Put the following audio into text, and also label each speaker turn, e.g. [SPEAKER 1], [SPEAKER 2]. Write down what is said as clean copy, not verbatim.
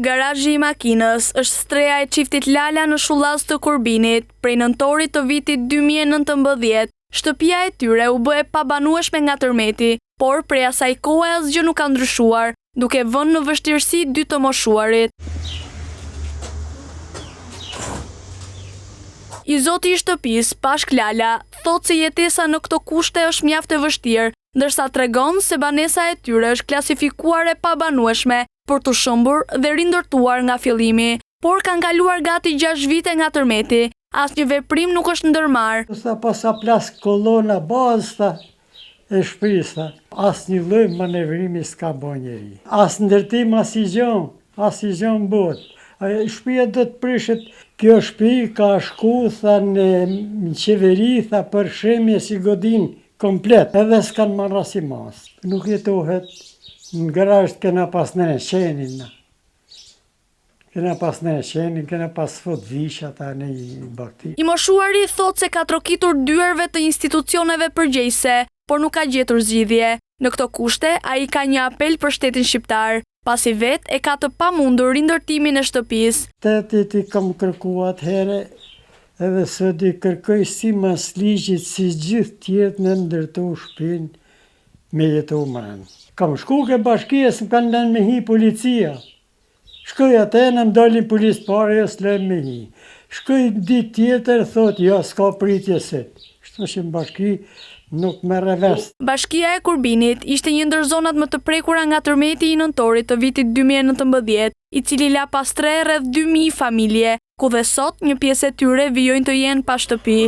[SPEAKER 1] Garazhi i makinës është streja e çiftit Lala në Shullaz të Kurbinit, prej nëntorit të vitit 2019. Shtëpia e tyre u bë e pabanueshme nga tërmeti, por prej asaj kohe asgjë nuk ka ndryshuar, duke vënë në vështirësi dy të moshuarit. I zoti i shtëpisë, Pashk Lala, thotë se jetesa në këto kushte është mjaft e vështirë, ndërsa tregon se banesa e tyre është klasifikuar e pabanueshme për të shëmbur dhe rindërtuar nga fillimi, por kanë kaluar gati 6 vite nga tërmeti, asnjë veprim nuk është ndërmarrë.
[SPEAKER 2] Sa posa plas kolona bazë e shprisa, asnjë lloj manevrimi s'ka bën njeri. As ndërtim, as i gjon bot. Shtëpia do të prishet. Kjo shtëpi ka shku në qeveri për shemje si godin komplet, edhe s'kan marrë as i mas. Nuk jetohet. Në garazh kena pas në qenin. Kena pas fot vishat në i bakti.
[SPEAKER 1] I moshuari thotë se ka trokitur dyerve të institucioneve përgjegjëse, por nuk ka gjetur zgjidhje. Në këto kushte, ai ka një apel për shtetin shqiptar, pasi vetë e ka të pamundur rindërtimin e shtëpisë.
[SPEAKER 2] Shtetit i kam kërkuar atëherë, edhe sot i kërkoj si mas ligjit si gjithë tjerët në ndërtu shtëpinë me jetu mërën. Kam shku ke bashkia, s'm kanë lënë me hi policia. Shkoj atë, në mdolin policë pare, jo s'lënë me hi. Shkoj ditë tjetër, thot, jo, s'ka pritje se. Shto që në bashki nuk merre vesh.
[SPEAKER 1] Bashkia e Kurbinit ishte një ndër zonat më të prekura nga tërmeti i nëntorit të vitit 2019, i cili la pas tre rreth 2000 familje, ku dhe sot një pjesë e tyre vijojnë të jenë pa shtëpi.